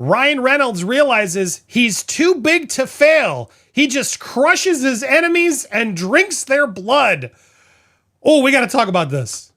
Ryan Reynolds realizes he's too big to fail. He just crushes his enemies and drinks their blood. Oh, we got to talk about this.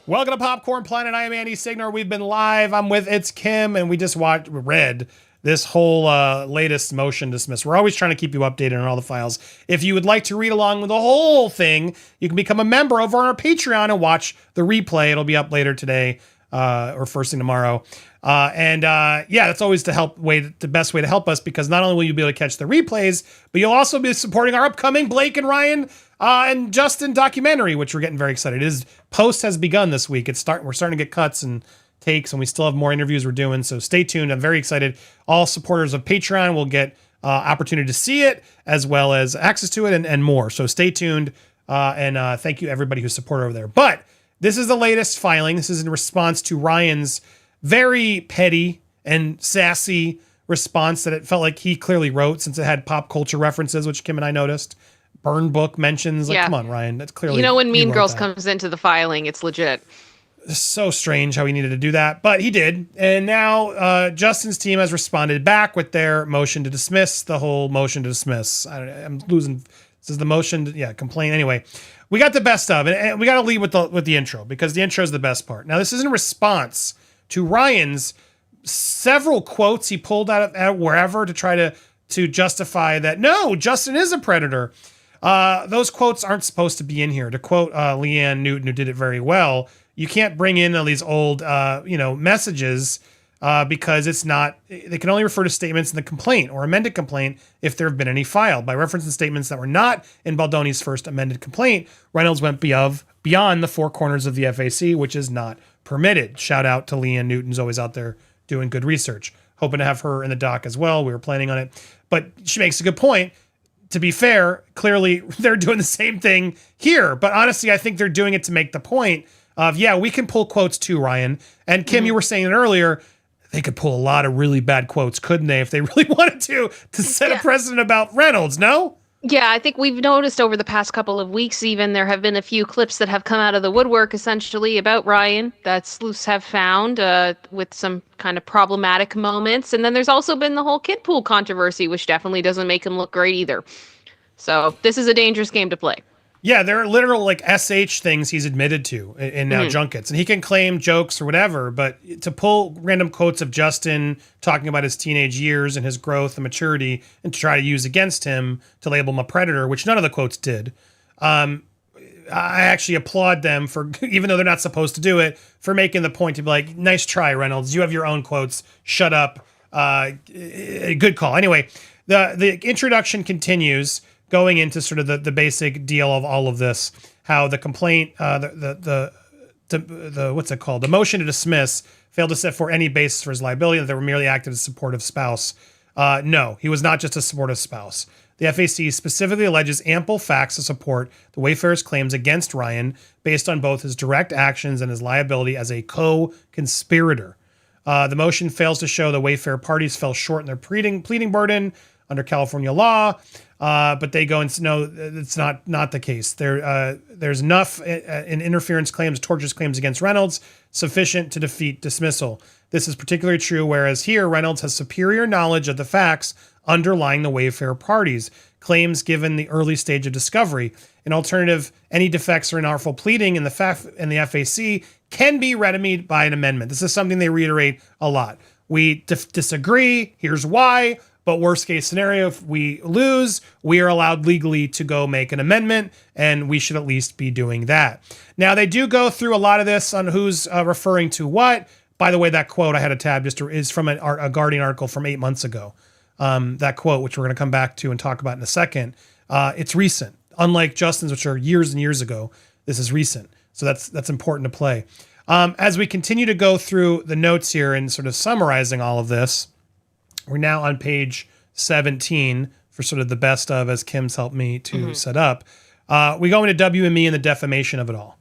Welcome to Popcorn Planet. I am Andy Signore. We've been live. I'm with It's Kim, and we just read this whole latest motion dismiss. We're always trying to keep you updated on all the files. If you would like to read along with the whole thing, you can become a member over on our Patreon and watch the replay. It'll be up later today or first thing tomorrow. That's always the best way to help us, because not only will you be able to catch the replays, but you'll also be supporting our upcoming Blake and Ryan and Justin documentary, which we're getting very excited. His post has begun this week. We're starting to get cuts and takes, and we still have more interviews we're doing. So stay tuned. I'm very excited. All supporters of Patreon will get opportunity to see it, as well as access to it and more. So stay tuned. And thank you everybody who's supported over there. But this is the latest filing. This is in response to Ryan's very petty and sassy response that it felt like he clearly wrote, since it had pop culture references, which Kim and I noticed. Burn Book mentions. Come on, Ryan. That's clearly, when Mean Girls comes into the filing, it's legit. It's so strange how he needed to do that, but he did. And now Justin's team has responded back with their motion to dismiss, the whole motion to dismiss. I'm losing. This is the motion to, complain. Anyway, we got the best of it, and we got to lead with the intro, because the intro is the best part. Now, this is in response to Ryan's several quotes he pulled out of wherever to try to justify that, no, Justin is a predator. Those quotes aren't supposed to be in here. To quote Leanne Newton, who did it very well, you can't bring in all these old, messages because it's not. They can only refer to statements in the complaint or amended complaint if there have been any filed. By referencing statements that were not in Baldoni's first amended complaint, Reynolds went beyond the four corners of the FAC, which is not permitted. Shout out to Leanne Newton, who's always out there doing good research. Hoping to have her in the doc as well. We were planning on it, but she makes a good point. To be fair, clearly they're doing the same thing here. But honestly, I think they're doing it to make the point of, we can pull quotes too, Ryan. And Kim, you were saying it earlier, they could pull a lot of really bad quotes, couldn't they, if they really wanted to set a precedent about Reynolds, no? Yeah, I think we've noticed over the past couple of weeks even, there have been a few clips that have come out of the woodwork, essentially, about Ryan that sleuths have found with some kind of problematic moments. And then there's also been the whole kid pool controversy, which definitely doesn't make him look great either. So this is a dangerous game to play. Yeah, there are literal SH things he's admitted to in now junkets, and he can claim jokes or whatever, but to pull random quotes of Justin talking about his teenage years and his growth and maturity and to try to use against him to label him a predator, which none of the quotes did. I actually applaud them for, even though they're not supposed to do it, for making the point to be like, nice try, Reynolds. You have your own quotes. Shut up. Good call. Anyway, the introduction continues, going into sort of the basic deal of all of this, how the complaint, the what's it called? The motion to dismiss failed to set forth any basis for his liability, that they were merely acted as a supportive spouse. No, he was not just a supportive spouse. The FAC specifically alleges ample facts to support the Wayfarer's claims against Ryan based on both his direct actions and his liability as a co-conspirator. The motion fails to show the Wayfarer parties fell short in their pleading burden under California law. But they go and no, it's not the case. There's enough in interference claims, tortious claims against Reynolds, sufficient to defeat dismissal. This is particularly true, whereas here Reynolds has superior knowledge of the facts underlying the Wayfarer parties, claims given the early stage of discovery. In alternative, any defects or inartful pleading in the FAC can be remedied by an amendment. This is something they reiterate a lot. We disagree. Here's why. But worst case scenario, if we lose, we are allowed legally to go make an amendment, and we should at least be doing that. Now, they do go through a lot of this on who's referring to what. By the way, that quote I had a tab is from a Guardian article from 8 months ago. That quote, which we're going to come back to and talk about in a second, it's recent. Unlike Justin's, which are years and years ago, this is recent. So that's important to play. As we continue to go through the notes here and sort of summarizing all of this, we're now on page 17 for sort of the best of, as Kim's helped me to set up. We go into WME and the defamation of it all.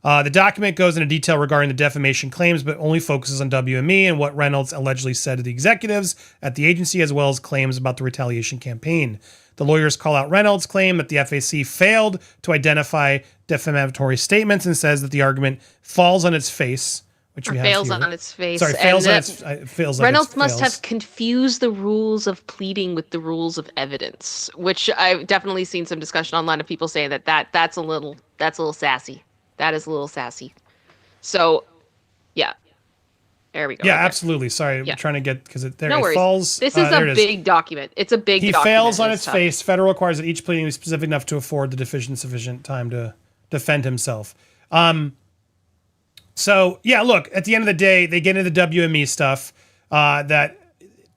The document goes into detail regarding the defamation claims, but only focuses on WME and what Reynolds allegedly said to the executives at the agency, as well as claims about the retaliation campaign. The lawyers call out Reynolds' claim that the FAC failed to identify defamatory statements and says that the argument falls on its face, which we have fails here. on its face. Sorry, fails on its fails. Reynolds must have confused the rules of pleading with the rules of evidence, which I've definitely seen some discussion online of people saying that's a little sassy. That is a little sassy. So, yeah. There we go. Yeah, right, absolutely. Sorry, I'm trying to get, because it falls. This is a big document. It's a big document. He fails on its face. Federal requires that each pleading be specific enough to afford the deficient sufficient time to defend himself. So, yeah, look, at the end of the day, they get into the WME stuff that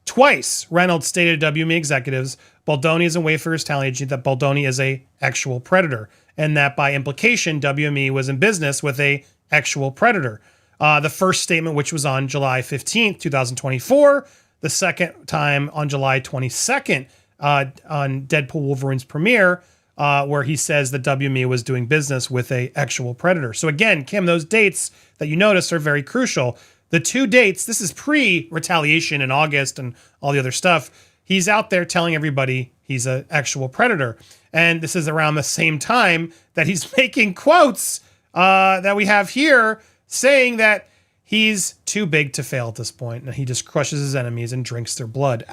twice Reynolds stated to WME executives, Baldoni and Wayfarer's talent agency, that Baldoni is a actual predator, and that by implication, WME was in business with a actual predator. The first statement, which was on July 15th, 2024. The second time on July 22nd on Deadpool Wolverine's premiere, where he says that WME was doing business with a actual predator. So again, Kim, those dates that you notice are very crucial. The two dates, this is pre-retaliation in August and all the other stuff. He's out there telling everybody he's an actual predator. And this is around the same time that he's making quotes that we have here saying that he's too big to fail at this point, and he just crushes his enemies and drinks their blood.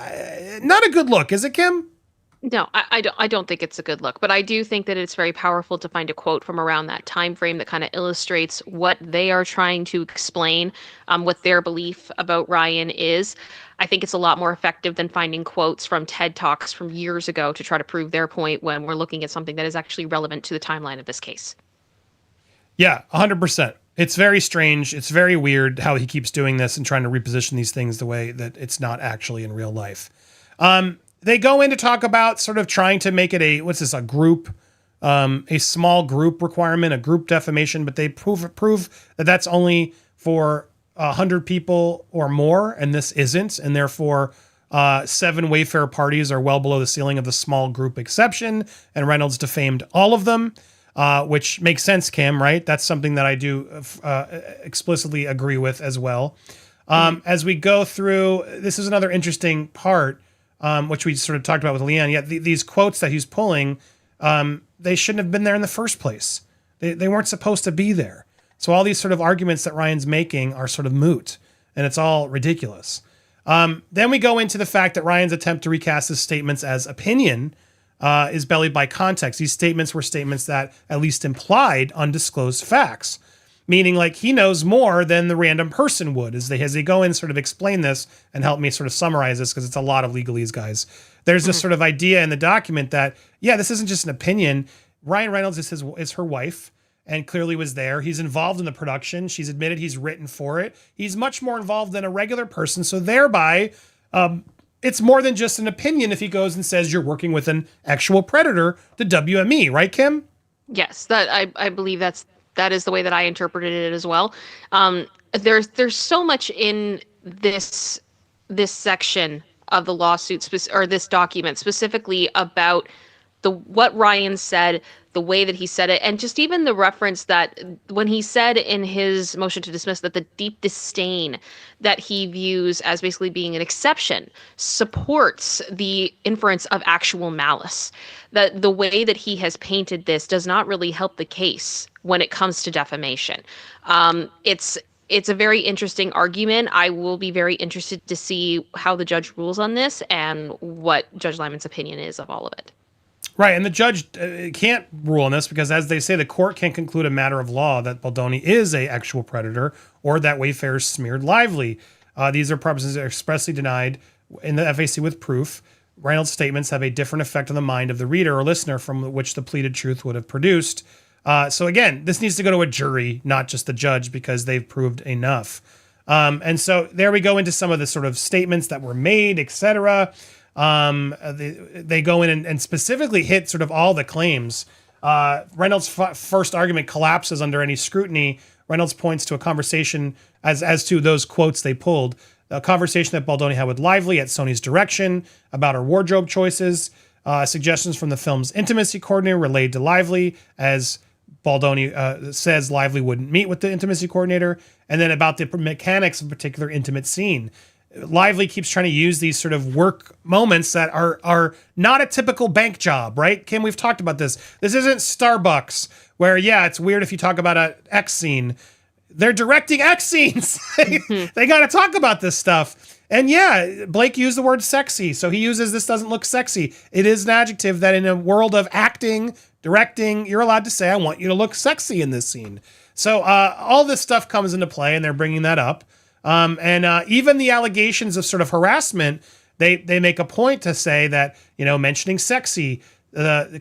Not a good look, is it, Kim? No, I don't think it's a good look, but I do think that it's very powerful to find a quote from around that time frame that kind of illustrates what they are trying to explain, what their belief about Ryan is. I think it's a lot more effective than finding quotes from TED Talks from years ago to try to prove their point when we're looking at something that is actually relevant to the timeline of this case. Yeah, 100%. It's very strange. It's very weird how he keeps doing this and trying to reposition these things the way that it's not actually in real life. They go in to talk about sort of trying to make it a group, a small group requirement, a group defamation, but they prove that that's only for 100 people or more, and this isn't, and therefore 7 Wayfarer parties are well below the ceiling of the small group exception, and Reynolds defamed all of them. Which makes sense, Cam, right? That's something that I do explicitly agree with as well. As we go through, this is another interesting part, which we sort of talked about with Leanne. Yeah, these quotes that he's pulling, they shouldn't have been there in the first place. They weren't supposed to be there. So all these sort of arguments that Ryan's making are sort of moot, and it's all ridiculous. Then we go into the fact that Ryan's attempt to recast his statements as opinion is bellied by context. These statements were statements that at least implied undisclosed facts, meaning like he knows more than the random person would. As they go in, sort of explain this and help me sort of summarize this, because it's a lot of legalese, guys. There's this sort of idea in the document that, yeah, this isn't just an opinion. Ryan Reynolds is her wife and clearly was there. He's involved in the production. She's admitted he's written for it. He's much more involved than a regular person. So thereby, it's more than just an opinion if he goes and says you're working with an actual predator, the WME, right, Kim? Yes, that I believe that is the way that I interpreted it as well. There's so much in this section of the lawsuit or this document specifically about what Ryan said, the way that he said it, and just even the reference that when he said in his motion to dismiss that the deep disdain that he views as basically being an exception supports the inference of actual malice. That the way that he has painted this does not really help the case when it comes to defamation. It's a very interesting argument. I will be very interested to see how the judge rules on this and what Judge Lyman's opinion is of all of it. Right, and the judge can't rule on this because, as they say, the court can't conclude a matter of law that Baldoni is a actual predator or that Wayfarer smeared Lively. These are propositions that are expressly denied in the FAC with proof. Reynolds' statements have a different effect on the mind of the reader or listener from which the pleaded truth would have produced. So again, this needs to go to a jury, not just the judge, because they've proved enough. And so there we go into some of the sort of statements that were made, etc. They go in and specifically hit sort of all the claims. Reynolds' first argument collapses under any scrutiny. Reynolds points to a conversation as to those quotes they pulled. A conversation that Baldoni had with Lively at Sony's direction about her wardrobe choices. Suggestions from the film's intimacy coordinator relayed to Lively as Baldoni says Lively wouldn't meet with the intimacy coordinator, and then about the mechanics of a particular intimate scene. Lively keeps trying to use these sort of work moments that are not a typical bank job, right? Kim, we've talked about this. This isn't Starbucks where, yeah, it's weird if you talk about an X scene. They're directing X scenes. They got to talk about this stuff. And yeah, Blake used the word sexy. So he uses this doesn't look sexy. It is an adjective that in a world of acting, directing, you're allowed to say, I want you to look sexy in this scene. So all this stuff comes into play and they're bringing that up. And even the allegations of sort of harassment, they make a point to say that, mentioning sexy,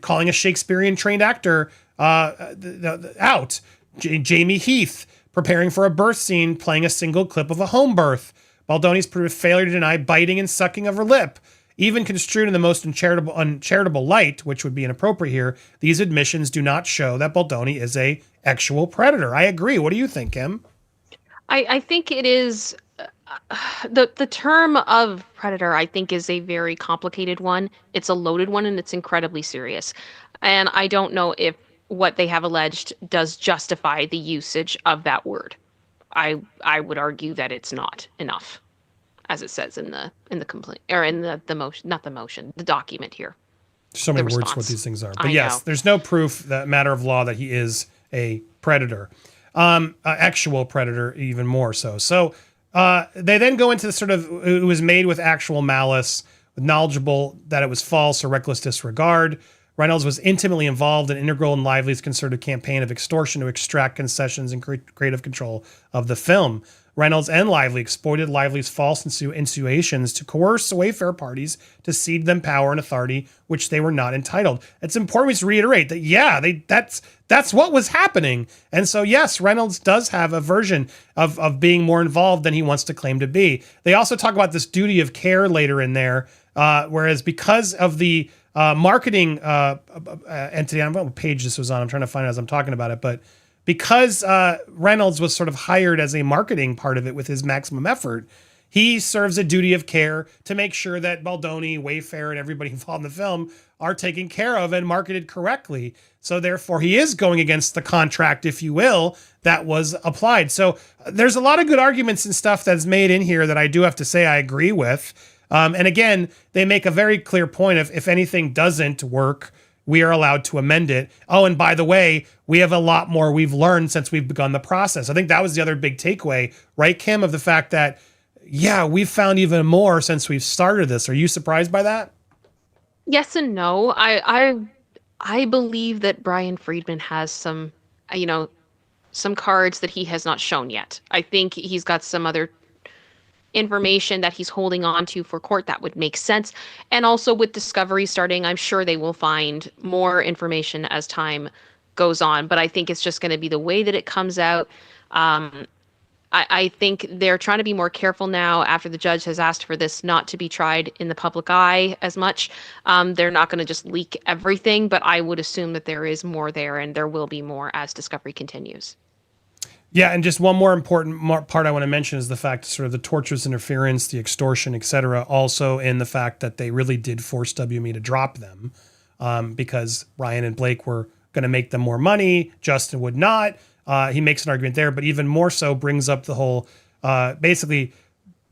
calling a Shakespearean trained actor out, Jamie Heath preparing for a birth scene, playing a single clip of a home birth, Baldoni's failure to deny biting and sucking of her lip. Even construed in the most uncharitable light, which would be inappropriate here, these admissions do not show that Baldoni is a actual predator. I agree. What do you think, Kim? I think it is the term of predator, I think, is a very complicated one. It's a loaded one and it's incredibly serious. And I don't know if what they have alleged does justify the usage of that word. I would argue that it's not enough, as it says in the complaint, or in the motion, not the motion, the document here. So many words for what these things are. But yes, there's no proof, that matter of law, that he is a predator. Actual predator, even more so. So they then go into the sort of, it was made with actual malice, knowledgeable that it was false or reckless disregard. Reynolds was intimately involved and integral in Lively's concerted campaign of extortion to extract concessions and creative control of the film. Reynolds and Lively exploited Lively's false insinuations to coerce Wayfair parties to cede them power and authority, which they were not entitled. It's important to reiterate that, yeah, that's what was happening. And so, yes, Reynolds does have a version of being more involved than he wants to claim to be. They also talk about this duty of care later in there, whereas because of the marketing entity, I don't know what page this was on, I'm trying to find it as I'm talking about it, but because Reynolds was sort of hired as a marketing part of it with his maximum effort, he serves a duty of care to make sure that Baldoni, Wayfair, and everybody involved in the film are taken care of and marketed correctly. So therefore, he is going against the contract, if you will, that was applied. So there's a lot of good arguments and stuff that's made in here that I do have to say I agree with. And again, they make a very clear point of if anything doesn't work, we are allowed to amend it. Oh, and by the way, we have a lot more we've learned since we've begun the process. I think that was the other big takeaway, right, Kim, of the fact that, yeah, we've found even more since we've started this. Are you surprised by that? Yes and no. I believe that Brian Friedman has some cards that he has not shown yet. I think he's got some other information that he's holding on to for court that would make sense. And also with discovery starting, I'm sure they will find more information as time goes on. But I think it's just going to be the way that it comes out. I think they're trying to be more careful now after the judge has asked for this not to be tried in the public eye as much. They're not going to just leak everything, but I would assume that there is more there and there will be more as discovery continues. Yeah, and just one more important part I want to mention is the fact sort of the torturous interference, the extortion, et cetera, also in the fact that they really did force WME to drop them because Ryan and Blake were going to make them more money. Justin would not. He makes an argument there, but even more so brings up the whole, basically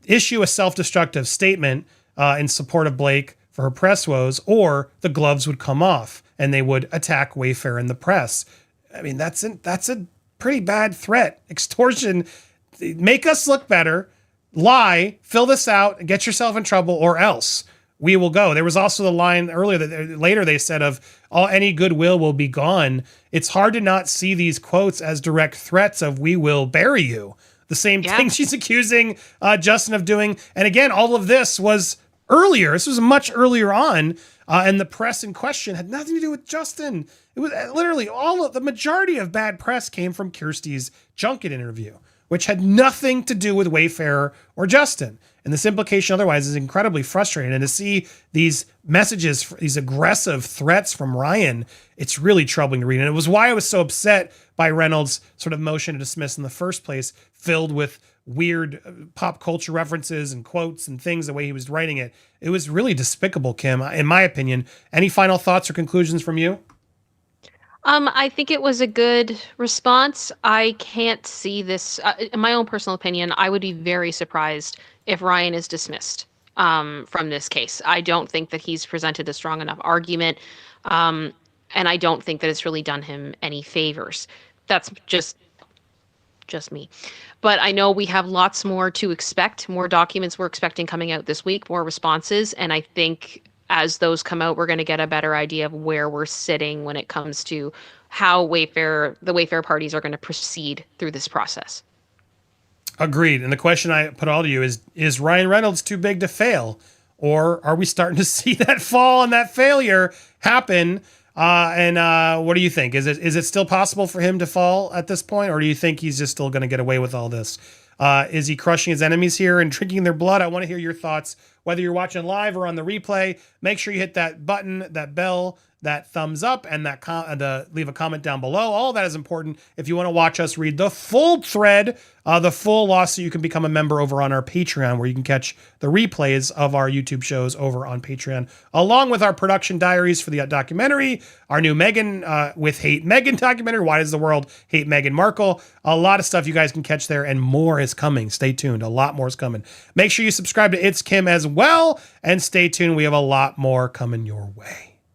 issue a self-destructive statement in support of Blake for her press woes, or the gloves would come off and they would attack Wayfair in the press. I mean, that's a pretty bad threat. Extortion, make us look better, lie, fill this out, and get yourself in trouble, or else we will go. There was also the line earlier that later they said of any goodwill will be gone. It's hard to not see these quotes as direct threats of we will bury you. The same thing she's accusing Justin of doing. And again, all of this was earlier. This was much earlier on. And the press in question had nothing to do with Justin. It was literally the majority of bad press came from Kirsty's junket interview, which had nothing to do with Wayfair or Justin. And this implication otherwise is incredibly frustrating. And to see these messages, these aggressive threats from Ryan, it's really troubling to read. And it was why I was so upset by Reynolds' sort of motion to dismiss in the first place, filled with weird pop culture references and quotes and things, the way he was writing it. It was really despicable, Kim, in my opinion. Any final thoughts or conclusions from you? I think it was a good response. I can't see this. In my own personal opinion, I would be very surprised if Ryan is dismissed from this case. I don't think that he's presented a strong enough argument, um, and I don't think that it's really done him any favors. That's just me. But I know we have lots more to expect, more documents we're expecting coming out this week, more responses. And I think as those come out, we're going to get a better idea of where we're sitting when it comes to how the Wayfair parties are going to proceed through this process. Agreed. And the question I put all to you is Ryan Reynolds too big to fail? Or are we starting to see that fall and that failure happen? And what do you think? Is it still possible for him to fall at this point? Or do you think he's just still going to get away with all this? Is he crushing his enemies here and drinking their blood? I want to hear your thoughts, whether you're watching live or on the replay. Make sure you hit that button, that bell, that thumbs up, and that leave a comment down below. All that is important. If you want to watch us read the full thread, the full lawsuit, you can become a member over on our Patreon, where you can catch the replays of our YouTube shows over on Patreon, along with our production diaries for the documentary, our new Meghan with Hate Meghan documentary, Why Does the World Hate Meghan Markle? A lot of stuff you guys can catch there, and more is coming. Stay tuned. A lot more is coming. Make sure you subscribe to It's Kim as well, and stay tuned. We have a lot more coming your way.